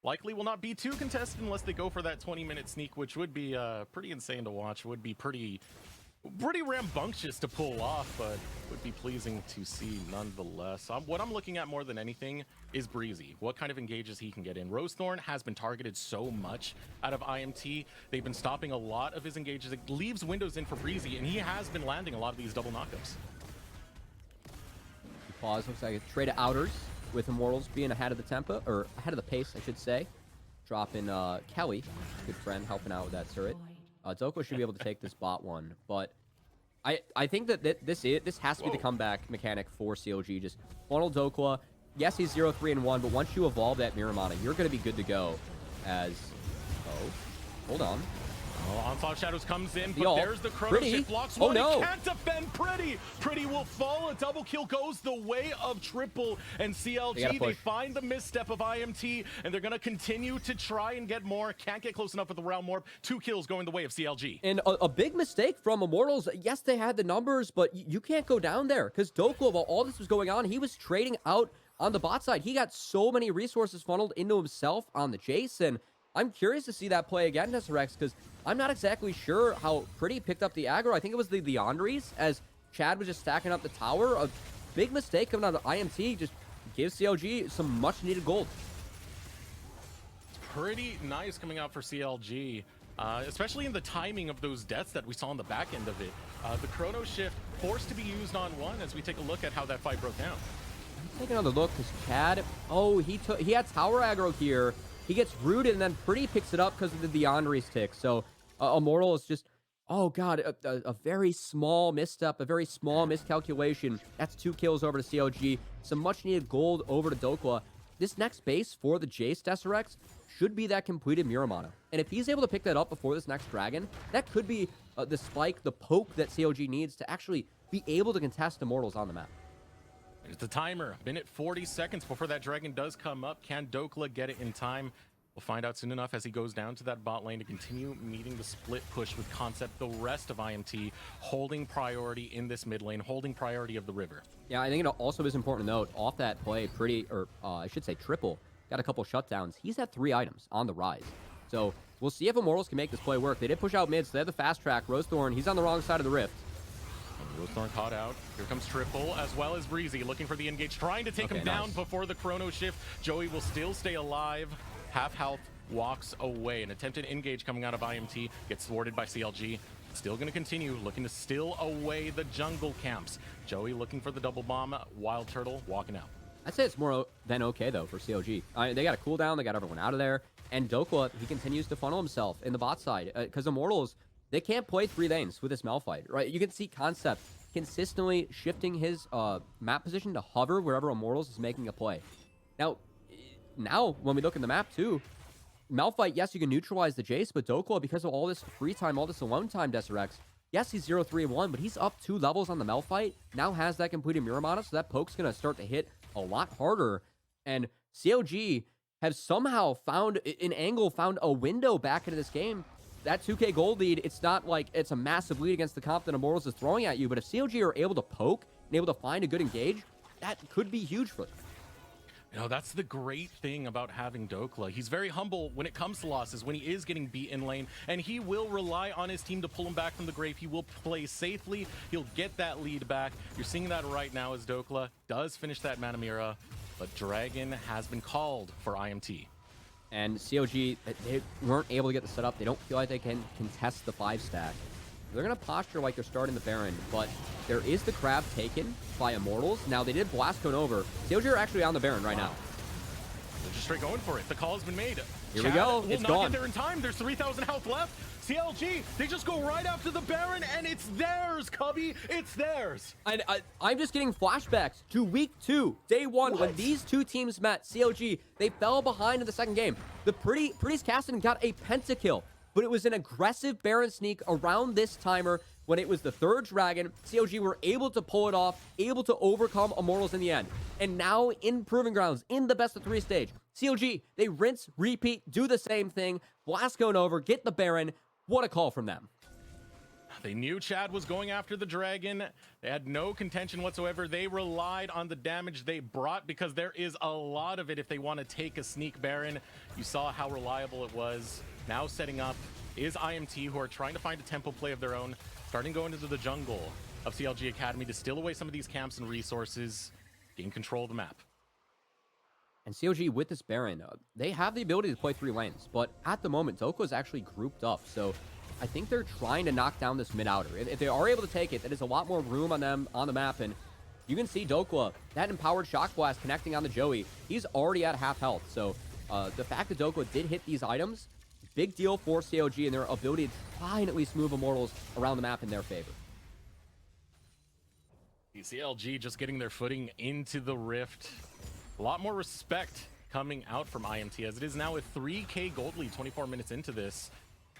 Likely will not be too contested unless they go for that 20-minute sneak, which would be pretty insane to watch. Would be pretty pretty rambunctious to pull off, but would be pleasing to see nonetheless. What I'm looking at more than anything is Breezy. What kind of engages he can get in. Rosethorn has been targeted so much out of IMT. They've been stopping a lot of his engages. It leaves windows in for Breezy, and he has been landing a lot of these double knockups. Pause. Looks like a trade of outers with Immortals being ahead of the tempo, or ahead of the pace, I should say. Dropping Kelly, good friend, helping out with that turret. Doko should be able to take this bot one, but I think that this has to be the comeback mechanic for CLG. Just funnel Dokla. Yes, he's 0-3-1, but once you evolve that Miramana, you're going to be good to go. As hold on. Oh, Onslaught Shadows comes in, but there's the Chrono Pretty. Shift blocks Oh, one. no. He can't defend Pretty. Pretty will fall. A double kill goes the way of Triple and CLG. They find the misstep of IMT, and they're going to continue to try and get more. Can't get close enough with the Realm Warp. 2 kills going the way of CLG. And a big mistake from Immortals. Yes, they had the numbers, but you can't go down there because Dokla, while all this was going on, he was trading out on the bot side. He got so many resources funneled into himself on the Jason. I'm curious to see that play again, Rex, because I'm not exactly sure how Pretty picked up the aggro. I think it was the Leandries as Chad was just stacking up the tower. A big mistake coming out of IMT. Just gives CLG some much-needed gold. It's pretty nice coming out for CLG, especially in the timing of those deaths that we saw on the back end of it. The Chrono Shift forced to be used on one as we take a look at how that fight broke down. Take another look because Chad, he had tower aggro here. He gets rooted, and then Pretty picks it up because of the Deandre's tick. So Immortal is just, oh god, a very small misstep, a very small miscalculation. That's 2 kills over to CLG. Some much-needed gold over to Dokla. This next base for the Jace Deserex should be that completed Miramana. And if he's able to pick that up before this next dragon, that could be the spike, the poke that CLG needs to actually be able to contest Immortals on the map. There's the timer. Minute 40 seconds before that dragon does come up. Can Dokla get it in time? We'll find out soon enough as he goes down to that bot lane to continue meeting the split push with Concept. The rest of IMT holding priority in this mid lane, holding priority of the river. Yeah, I think it also is important to note, off that play, Pretty, or I should say Triple, got a couple shutdowns. He's had 3 items on the rise. So we'll see if Immortals can make this play work. They did push out mid, so they have the fast track. Rosethorn, he's on the wrong side of the rift. Rosethorn caught out. Here comes Triple, as well as Breezy, looking for the engage, trying to take him down before the Chrono Shift. Joey will still stay alive. Half health, walks away. An attempted engage coming out of IMT, gets thwarted by CLG. Still going to continue, looking to steal away the jungle camps. Joey looking for the double bomb. Wild Turtle walking out. I'd say it's more than okay, though, for CLG. They got a cooldown, they got everyone out of there. And Dokla, he continues to funnel himself in the bot side. Because Immortals, they can't play 3 lanes with this Malphite, right? You can see Concept consistently shifting his map position to hover wherever Immortals is making a play. Now, when we look at the map, too, Malphite, yes, you can neutralize the Jace, but Dokla, because of all this free time, all this alone time, Deserex, yes, he's 0-3-1, but he's up 2 levels on the Malphite, now has that completed Miramana, so that poke's going to start to hit a lot harder. And CLG have somehow found an angle, found a window back into this game. That 2k gold lead, it's not like it's a massive lead against the comp that Immortals is throwing at you, but if CLG are able to poke and able to find a good engage, that could be huge for them. You know, that's the great thing about having Dokla. He's very humble when it comes to losses, when he is getting beat in lane, and he will rely on his team to pull him back from the grave. He will play safely. He'll get that lead back. You're seeing that right now as Dokla does finish that Manamira, but Dragon has been called for IMT. And CLG, they weren't able to get the setup. They don't feel like they can contest the 5-stack. They're going to posture like they're starting the Baron, but there is the crab taken by Immortals. Now, they did blast cone over. CLG are actually on the Baron right now. They're just straight going for it. The call has been made. Here we go. It's gone. Get there in time. There's 3,000 health left. CLG, they just go right after the Baron, and it's theirs, Cubby. It's theirs. And I'm just getting flashbacks to week 2, day 1, when these 2 teams met. CLG, they fell behind in the second game. The Pretty's Caston got a pentakill, but it was an aggressive Baron sneak around this timer when it was the 3rd Dragon. CLG were able to pull it off, able to overcome Immortals in the end. And now in Proving Grounds, in the best of 3 stage, CLG, they rinse, repeat, do the same thing, blast going over, get the Baron. What a call from them. They knew Chad was going after the dragon. They had no contention whatsoever. They relied on the damage they brought because there is a lot of it if they want to take a sneak Baron. You saw how reliable it was. Now setting up is IMT, who are trying to find a tempo play of their own. starting going into the jungle of CLG Academy to steal away some of these camps and resources, gain control of the map. And CLG with this Baron, they have the ability to play 3 lanes, but at the moment, Dokka is actually grouped up, so I think they're trying to knock down this mid-outer. If they are able to take it, that is a lot more room on them on the map, and you can see Dokka, that empowered Shock Blast connecting on the Joey, he's already at half health, so the fact that Dokka did hit these items, big deal for CLG and their ability to try and at least move Immortals around the map in their favor. CLG just getting their footing into the Rift. A lot more respect coming out from IMT as it is now a 3K gold lead 24 minutes into this.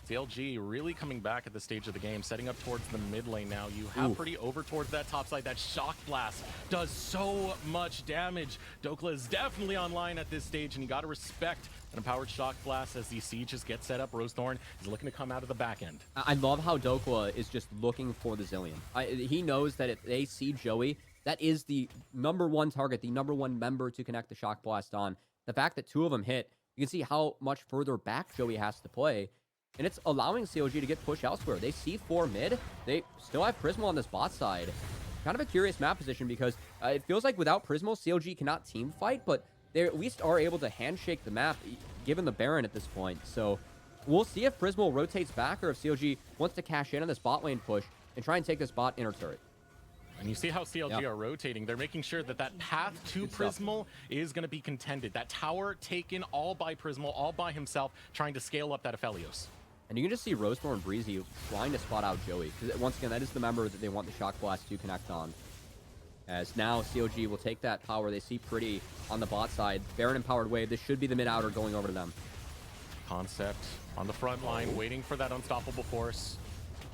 CLG really coming back at this stage of the game, setting up towards the mid lane now. You have pretty over towards that top side. That Shock Blast does so much damage. Dokka is definitely online at this stage, and you got to respect an empowered Shock Blast as the sieges get set up. Rosethorn is looking to come out of the back end. I love how Dokka is just looking for the Zillion. He knows that if they see Joey, that is the #1 target, the #1 member to connect the Shock Blast on. The fact that 2 of them hit, you can see how much further back Joey has to play. And it's allowing CLG to get pushed elsewhere. They see 4 mid. They still have Prismal on this bot side. Kind of a curious map position because it feels like without Prismal, CLG cannot team fight, but they at least are able to handshake the map, given the Baron at this point. So we'll see if Prismal rotates back or if CLG wants to cash in on this bot lane push and try and take this bot inner turret. And you see how CLG are rotating. They're making sure that that path to Prismal is going to be contended. That tower taken all by Prismal, all by himself, trying to scale up that Aphelios. And you can just see Rosethorn and Breezy trying to spot out Joey. Because once again, that is the member that they want the Shock Blast to connect on. As now CLG will take that power. They see Pretty on the bot side. Baron empowered wave. This should be the mid-outer going over to them. Concept on the front line, waiting for that unstoppable force.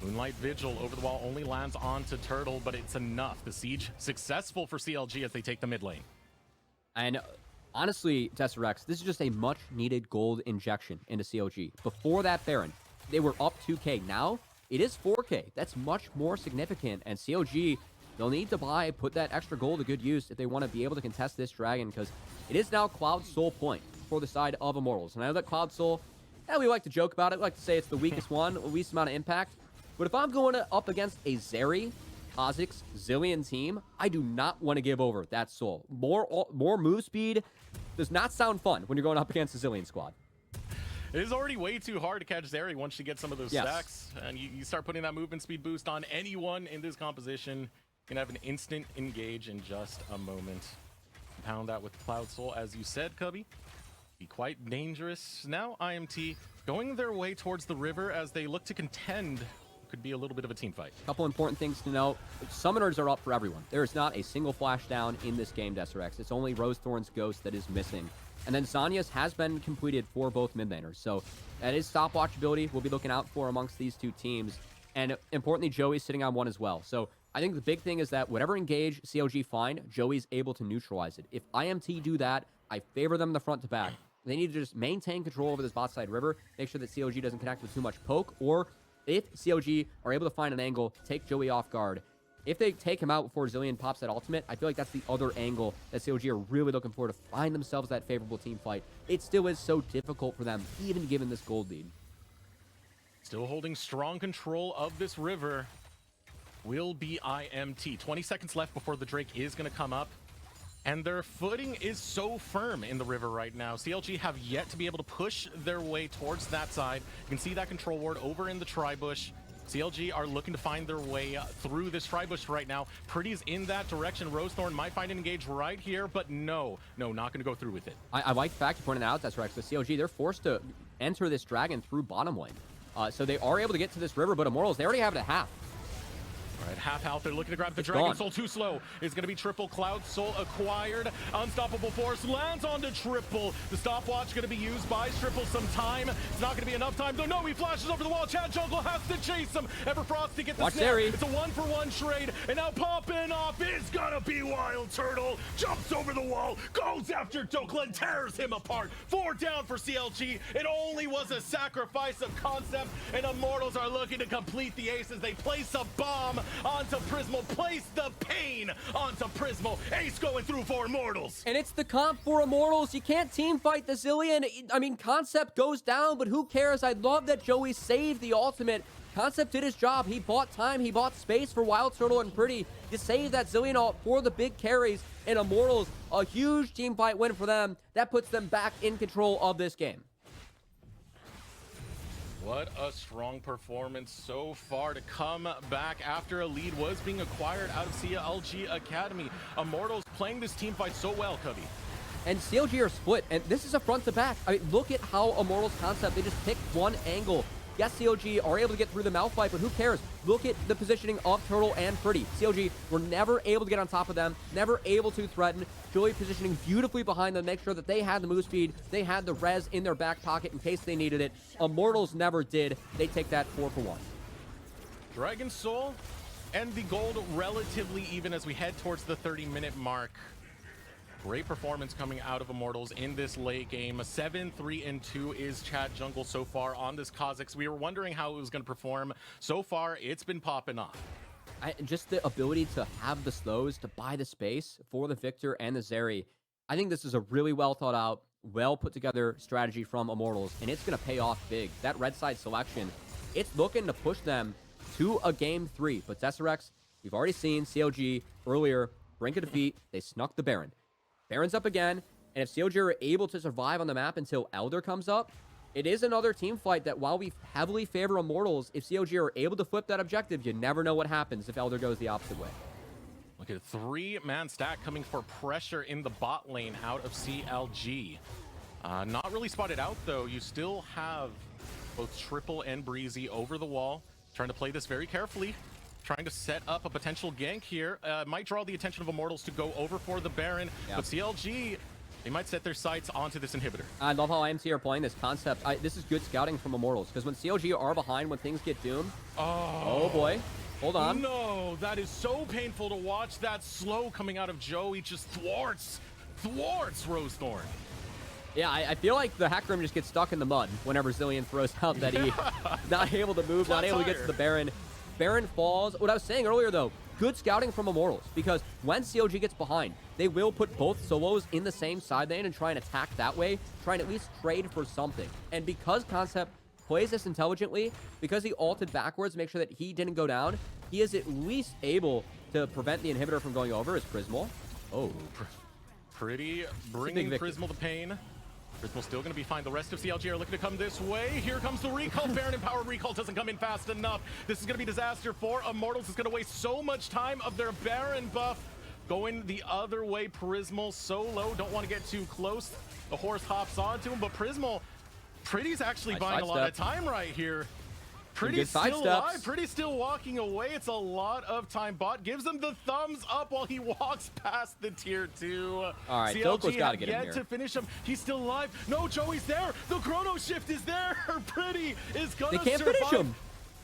Moonlight Vigil over the wall only lands onto Turtle, but it's enough. The siege successful for CLG as they take the mid lane. And honestly, Tesserex, this is just a much-needed gold injection into CLG. Before that Baron, they were up 2K. Now, it is 4K. That's much more significant. And CLG, they'll need to put that extra gold to good use if they want to be able to contest this dragon, because it is now Cloud Soul point for the side of Immortals. And I know that Cloud Soul, we like to joke about it. We like to say it's the weakest one, least amount of impact. But if I'm going up against a Zeri, Kha'Zix, Zillion team, I do not want to give over that soul. More move speed does not sound fun when you're going up against a Zillion squad. It is already way too hard to catch Zeri once you get some of those stacks. And you start putting that movement speed boost on anyone in this composition. You can have an instant engage in just a moment. Compound that with Cloud Soul, as you said, Cubby. Be quite dangerous. Now IMT going their way towards the river as they look to contend. Could be a little bit of a team fight. Couple important things to note. Summoners are up for everyone. There is not a single flash down in this game, Desserex. It's only Rosethorn's Ghost that is missing. And then Zanya's has been completed for both mid laners. So that is stopwatch ability we'll be looking out for amongst these 2 teams. And importantly, Joey's sitting on 1 as well. So I think the big thing is that whatever engage CLG find, Joey's able to neutralize it. If IMT do that, I favor them the front to back. They need to just maintain control over this bot side river, make sure that CLG doesn't connect with too much poke, or if CLG are able to find an angle, take Joey off guard. If they take him out before Zillion pops that ultimate, I feel like that's the other angle that CLG are really looking for to find themselves that favorable team fight. It still is so difficult for them, even given this gold lead. Still holding strong control of this river will be IMT. 20 seconds left before the Drake is going to come up. And their footing is so firm in the river right now. CLG have yet to be able to push their way towards that side. You can see that control ward over in the tri-bush. CLG are looking to find their way through this tri-bush right now. Pretty's in that direction. Rosethorn might find an engage right here, but no, not going to go through with it. I like the fact you pointed out, that's right, because CLG, they're forced to enter this dragon through bottom lane. So they are able to get to this river, but Immortals, they already have it at half. All right, half health. They're looking to grab the Dragon Soul. Too slow. Is going to be triple. Cloud Soul acquired. Unstoppable Force lands onto triple. The stopwatch going to be used by triple some time. It's not going to be enough time, though. No, he flashes over the wall. Chad Jungle has to chase him. Everfrost to get the snap. It's a 1-for-1 trade. And now popping off is going to be Wild Turtle. Jumps over the wall. Goes after Dokka. Tears him apart. 4 down for CLG. It only was a sacrifice of concept. And Immortals are looking to complete the aces. They place a bomb onto Prismal, place the pain onto Prismal. Ace going through for Immortals. And it's the comp for Immortals. You can't team fight the Zillion. I mean, concept goes down, but who cares? I love that Joey saved the ultimate Concept did his job. He bought time. He bought space for Wild Turtle and Pretty to save that Zillion ult for the big carries. And Immortals, a huge team fight win for them. That puts them back in control of this game. What a strong performance so far to come back after a lead was being acquired out of CLG Academy. Immortals playing this team fight so well, Cubby. And CLG are split, and this is a front to back. I mean, look at how Immortals Concept, they just pick one angle. Yes, CLG are able to get through the mouth fight, but who cares? Look at the positioning of Turtle and Pretty. CLG were never able to get on top of them, never able to threaten. Joey positioning beautifully behind them, make sure that they had the move speed, they had the res in their back pocket in case they needed it. Immortals never did. They take that 4-for-1. Dragon Soul and the gold relatively even as we head towards the 30-minute mark. Great performance coming out of Immortals in this late game. 7-3-2 is Chad Jungle so far on this Kha'Zix. We were wondering how it was going to perform. So far, it's been popping off. Just the ability to have the slows, to buy the space for the Victor and the Zeri. I think this is a really well thought out, well put together strategy from Immortals, and it's going to pay off big. That red side selection, it's looking to push them to a game 3. But Desiree, we've already seen CLG earlier, brink of defeat. They snuck the Baron. Baron's up again, and if CLG are able to survive on the map until Elder comes up, it is another team fight that while we heavily favor Immortals, if CLG are able to flip that objective, you never know what happens if Elder goes the opposite way. Look at a 3-man stack coming for pressure in the bot lane out of CLG. Not really spotted out, though. You still have both Triple and Breezy over the wall, trying to play this very carefully. Trying to set up a potential gank here. Might draw the attention of Immortals to go over for the Baron. Yeah. But CLG, they might set their sights onto this inhibitor. I love how IMT are playing this concept. This is good scouting from Immortals, because when CLG are behind, when things get doomed... Oh boy. Hold on. No, that is so painful to watch. That slow coming out of Joey just thwarts Rosethorn. Yeah, I feel like the Hack Room just gets stuck in the mud whenever Zillion throws out that he not able to move, not able to get to the Baron. Baron falls. What I was saying earlier, though, good scouting from Immortals, because when CLG gets behind, they will put both solos in the same side lane and try and attack that way, try and at least trade for something. And because Concept plays this intelligently, because he ulted backwards to make sure that he didn't go down, he is at least able to prevent the inhibitor from going over as Prismal. Oh. Pretty bringing Prismal the pain. Prismal still going to be fine. The rest of CLG are looking to come this way. Here comes the recall. Baron empowered recall doesn't come in fast enough. This is going to be disaster for Immortals. It's going to waste so much time of their Baron buff. Going the other way, Prismal solo. Don't want to get too close. The horse hops onto him, but Prismal, Pretty's actually buying a lot of time right here. Pretty's still alive. Pretty's still walking away. It's a lot of time. Bot gives him the thumbs up while he walks past the tier 2. All right, Silco's got to get him here. Yet to finish him. He's still alive. No, Joey's there. The chrono shift is there. Pretty is gonna survive. They can't finish him.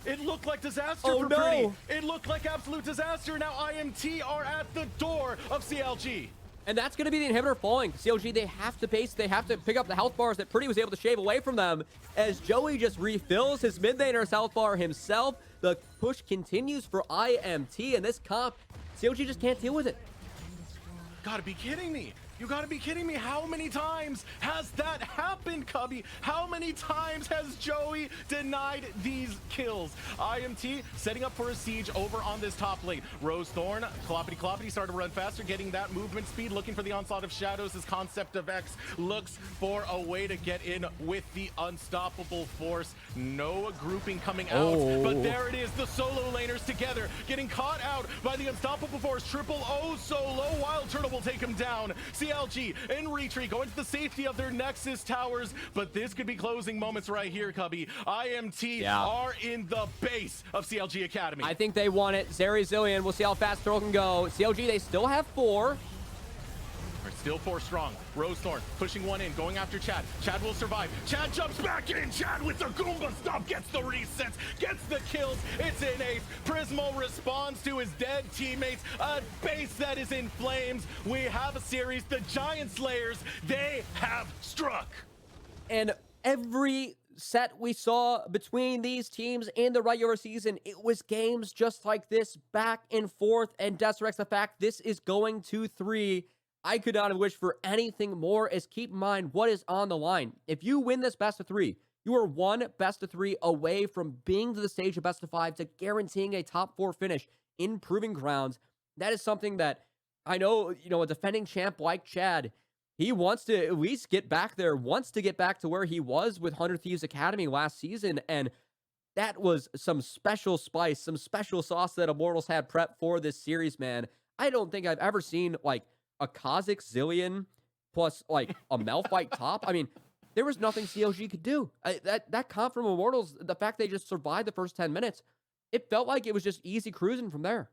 It looked like disaster for Pretty. It looked like absolute disaster. Now IMT are at the door of CLG. And that's going to be the inhibitor falling. CLG, they have to pace. They have to pick up the health bars that Pretty was able to shave away from them. As Joey just refills his mid laner's health bar himself, the push continues for IMT. And this comp, CLG just can't deal with it. Gotta be kidding me. You gotta be kidding me. How many times has that happened, Cubby? How many times has Joey denied these kills? IMT setting up for a siege over on this top lane. Rosethorn, cloppity started to run faster, getting that movement speed, looking for the onslaught of shadows as Concept of X looks for a way to get in with the unstoppable force. No grouping coming out, but there it is. The solo laners together, getting caught out by the unstoppable force. Triple O solo. Wild Turtle will take him down. CLG in retreat, going to the safety of their Nexus towers, but this could be closing moments right here, Cubby. IMT are in the base of CLG Academy. I think they want it. Zeri Zillion, we'll see how fast Turtle can go. CLG, they still have 4. They're still 4 strong. Rosethorn pushing one in, going after Chad. Chad will survive. Chad jumps back in. Chad with the Goomba stomp gets the resets, gets the kills. It's an ace. Prismal responds to his dead teammates. A base that is in flames. We have a series. The Giant Slayers, they have struck. And every set we saw between these teams in the regular season, it was games just like this, back and forth. And Desiree, the fact this is going to 3, I could not have wished for anything more, as keep in mind what is on the line. If you win this best of 3, You are one best of 3 away from being to the stage of best of 5 to guaranteeing a top 4 finish in Proving Grounds. That is something that I know, a defending champ like Chad, he wants to at least get back there, wants to get back to where he was with 100 Thieves Academy last season. And that was some special spice, some special sauce that Immortals had prepped for this series, man. I don't think I've ever seen like a Kha'Zix Zillion plus like a Malphite top. I mean, there was nothing CLG could do. That comp from Immortals, the fact they just survived the first 10 minutes, it felt like it was just easy cruising from there.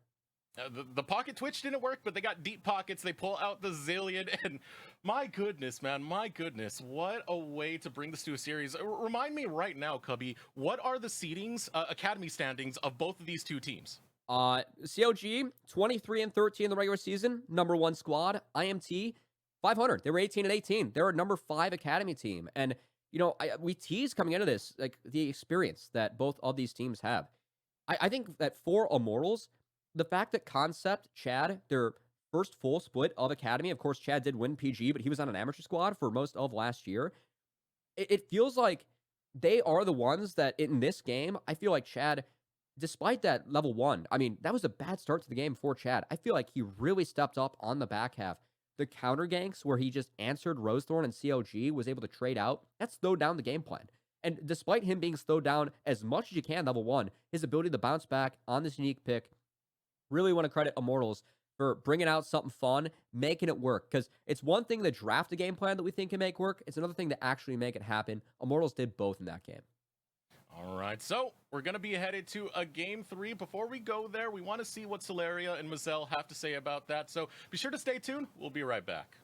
The pocket twitch didn't work, but they got deep pockets. They pull out the Zillion, and my goodness, man, my goodness, what a way to bring this to a series. Remind me right now, Cubby, what are the seedings, Academy standings of both of these two teams? CLG 23-13 in the regular season, #1 squad. IMT 500. They were 18-18. They're a #5 Academy team, and we teased coming into this like the experience that both of these teams have. I think that for Immortals, the fact that Concept, Chad, their first full split of Academy, of course, Chad did win PG, but he was on an amateur squad for most of last year. It feels like they are the ones that in this game, I feel like Chad, despite that level 1, I mean, that was a bad start to the game for Chad. I feel like he really stepped up on the back half. The counter ganks where he just answered Rosethorn and CLG, was able to trade out, that slowed down the game plan. And despite him being slowed down as much as you can level 1, his ability to bounce back on this unique pick, really want to credit Immortals for bringing out something fun, making it work. Because it's one thing to draft a game plan that we think can make work. It's another thing to actually make it happen. Immortals did both in that game. All right, so we're going to be headed to a game 3. Before we go there, we want to see what Solaria and Mazel have to say about that. So be sure to stay tuned. We'll be right back.